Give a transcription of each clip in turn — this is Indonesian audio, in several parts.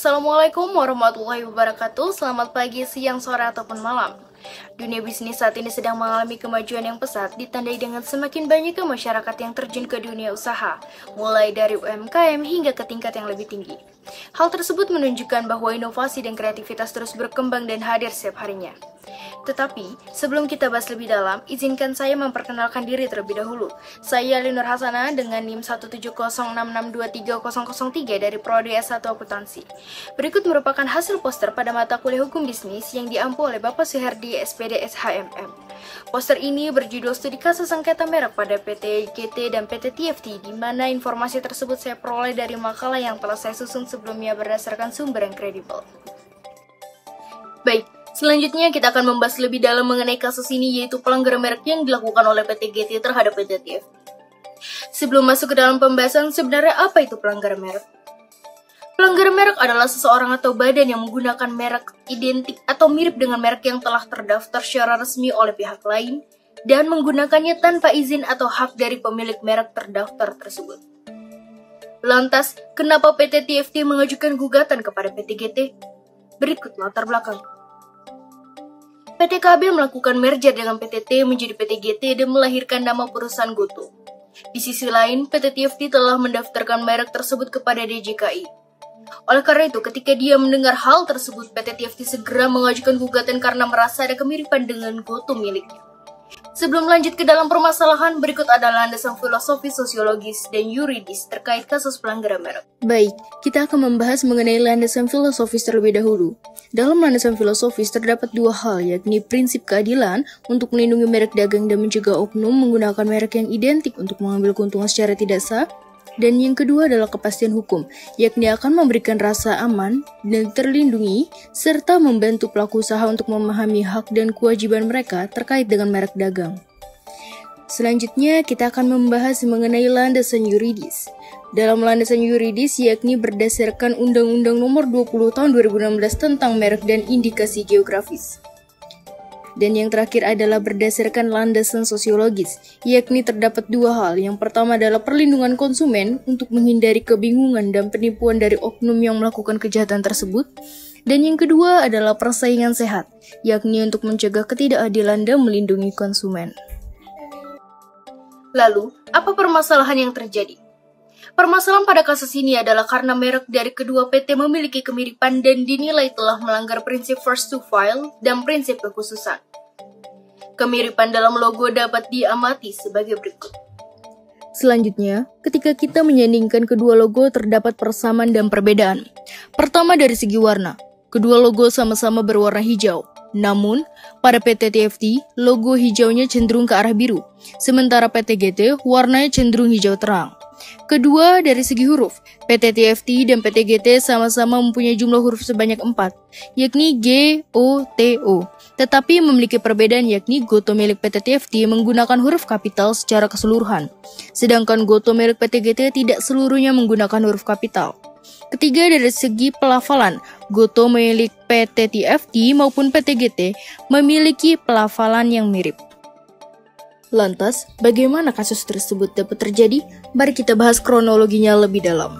Assalamualaikum warahmatullahi wabarakatuh. Selamat pagi, siang, sore, ataupun malam. Dunia bisnis saat ini sedang mengalami kemajuan yang pesat, ditandai dengan semakin banyaknya masyarakat yang terjun ke dunia usaha, mulai dari UMKM hingga ke tingkat yang lebih tinggi. Hal tersebut menunjukkan bahwa inovasi dan kreativitas terus berkembang dan hadir setiap harinya. Tetapi, sebelum kita bahas lebih dalam, izinkan saya memperkenalkan diri terlebih dahulu. Saya Linur Hasanah dengan NIM 17066230003 dari Prodi S1 Akuntansi. Berikut merupakan hasil poster pada mata kuliah Hukum Bisnis yang diampu oleh Bapak Suherdi, SPD SHMM. Poster ini berjudul Studi Kasus Sengketa Merek pada PT GT dan PT TFT, di mana informasi tersebut saya peroleh dari makalah yang telah saya susun sebelumnya berdasarkan sumber yang kredibel. Baik, selanjutnya kita akan membahas lebih dalam mengenai kasus ini, yaitu pelanggaran merek yang dilakukan oleh PT GT terhadap PT TFT. Sebelum masuk ke dalam pembahasan, sebenarnya apa itu pelanggaran merek? Pelanggaran merek adalah seseorang atau badan yang menggunakan merek identik atau mirip dengan merek yang telah terdaftar secara resmi oleh pihak lain dan menggunakannya tanpa izin atau hak dari pemilik merek terdaftar tersebut. Lantas, kenapa PT TFT mengajukan gugatan kepada PT GT? Berikut latar belakang. PT KB melakukan merger dengan PT T menjadi PT GT dan melahirkan nama perusahaan Goto. Di sisi lain, PT TFT telah mendaftarkan merek tersebut kepada DJKI. Oleh karena itu, ketika dia mendengar hal tersebut, PT TFT segera mengajukan gugatan karena merasa ada kemiripan dengan Goto miliknya. Sebelum lanjut ke dalam permasalahan, berikut adalah landasan filosofis, sosiologis, dan yuridis terkait kasus pelanggaran merek. Baik, kita akan membahas mengenai landasan filosofis terlebih dahulu. Dalam landasan filosofis terdapat dua hal, yakni prinsip keadilan untuk melindungi merek dagang dan mencegah oknum menggunakan merek yang identik untuk mengambil keuntungan secara tidak sah. Dan yang kedua adalah kepastian hukum, yakni akan memberikan rasa aman dan terlindungi, serta membantu pelaku usaha untuk memahami hak dan kewajiban mereka terkait dengan merek dagang. Selanjutnya, kita akan membahas mengenai landasan yuridis. Dalam landasan yuridis, yakni berdasarkan Undang-Undang Nomor 20 Tahun 2016 tentang merek dan indikasi geografis. Dan yang terakhir adalah berdasarkan landasan sosiologis, yakni terdapat dua hal. Yang pertama adalah perlindungan konsumen untuk menghindari kebingungan dan penipuan dari oknum yang melakukan kejahatan tersebut. Dan yang kedua adalah persaingan sehat, yakni untuk mencegah ketidakadilan dan melindungi konsumen. Lalu, apa permasalahan yang terjadi? Permasalahan pada kasus ini adalah karena merek dari kedua PT memiliki kemiripan dan dinilai telah melanggar prinsip first to file dan prinsip kekhususan. Kemiripan dalam logo dapat diamati sebagai berikut. Selanjutnya, ketika kita menyandingkan kedua logo terdapat persamaan dan perbedaan. Pertama dari segi warna, kedua logo sama-sama berwarna hijau. Namun, pada PT TFT, logo hijaunya cenderung ke arah biru, sementara PT GT warnanya cenderung hijau terang. Kedua, dari segi huruf, PT TFT dan PT GT sama-sama mempunyai jumlah huruf sebanyak 4, yakni G, O, T, O. Tetapi memiliki perbedaan, yakni Goto milik PT TFT menggunakan huruf kapital secara keseluruhan, sedangkan Goto milik PT GT tidak seluruhnya menggunakan huruf kapital. Ketiga, dari segi pelafalan, Goto milik PT TFT maupun PT GT memiliki pelafalan yang mirip. Lantas, bagaimana kasus tersebut dapat terjadi? Mari kita bahas kronologinya lebih dalam.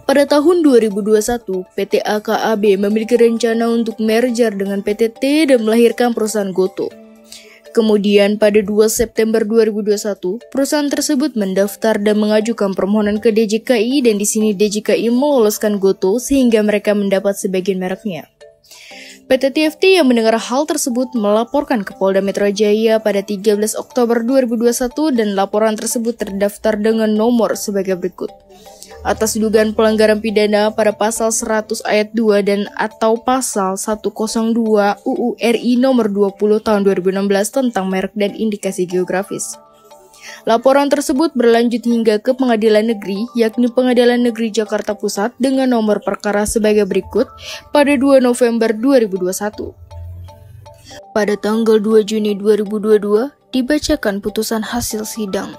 Pada tahun 2021, PT AKAB memiliki rencana untuk merger dengan PT T dan melahirkan perusahaan Goto. Kemudian pada 2 September 2021, perusahaan tersebut mendaftar dan mengajukan permohonan ke DJKI dan di sini DJKI meloloskan Goto sehingga mereka mendapat sebagian mereknya. PT TFT yang mendengar hal tersebut melaporkan ke Polda Metro Jaya pada 13 Oktober 2021 dan laporan tersebut terdaftar dengan nomor sebagai berikut. Atas dugaan pelanggaran pidana pada pasal 100 ayat 2 dan atau pasal 102 UU RI nomor 20 tahun 2016 tentang merek dan indikasi geografis. Laporan tersebut berlanjut hingga ke Pengadilan Negeri, yakni Pengadilan Negeri Jakarta Pusat dengan nomor perkara sebagai berikut pada 2 November 2021. Pada tanggal 2 Juni 2022, dibacakan putusan hasil sidang.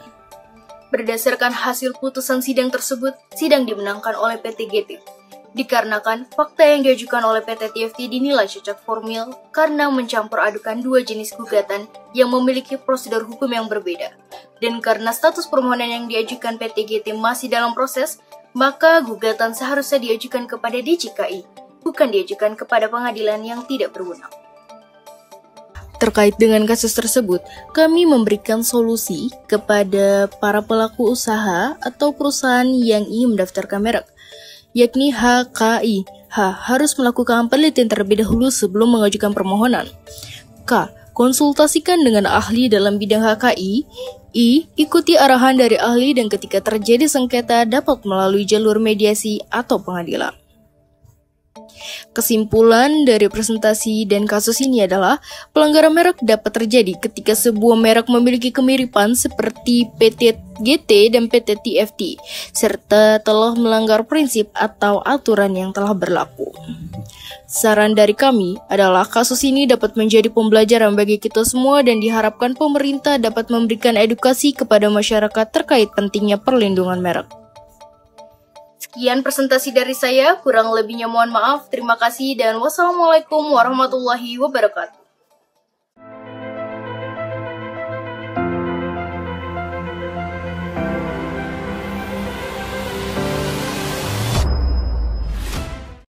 Berdasarkan hasil putusan sidang tersebut, sidang dimenangkan oleh PT GT. Dikarenakan fakta yang diajukan oleh PT TFT dinilai cacat formil karena mencampur adukan dua jenis gugatan yang memiliki prosedur hukum yang berbeda. Dan karena status permohonan yang diajukan PT GT masih dalam proses, maka gugatan seharusnya diajukan kepada DJKI, bukan diajukan kepada pengadilan yang tidak berwenang. Terkait dengan kasus tersebut, kami memberikan solusi kepada para pelaku usaha atau perusahaan yang ingin mendaftarkan merek, yakni HKI. Harus melakukan penelitian terlebih dahulu sebelum mengajukan permohonan. K. Konsultasikan dengan ahli dalam bidang HKI. I. Ikuti arahan dari ahli dan ketika terjadi sengketa dapat melalui jalur mediasi atau pengadilan. Kesimpulan dari presentasi dan kasus ini adalah pelanggaran merek dapat terjadi ketika sebuah merek memiliki kemiripan seperti PT GT dan PT TFT, serta telah melanggar prinsip atau aturan yang telah berlaku. Saran dari kami adalah kasus ini dapat menjadi pembelajaran bagi kita semua dan diharapkan pemerintah dapat memberikan edukasi kepada masyarakat terkait pentingnya perlindungan merek. Sekian presentasi dari saya, kurang lebihnya mohon maaf, terima kasih dan wassalamualaikum warahmatullahi wabarakatuh.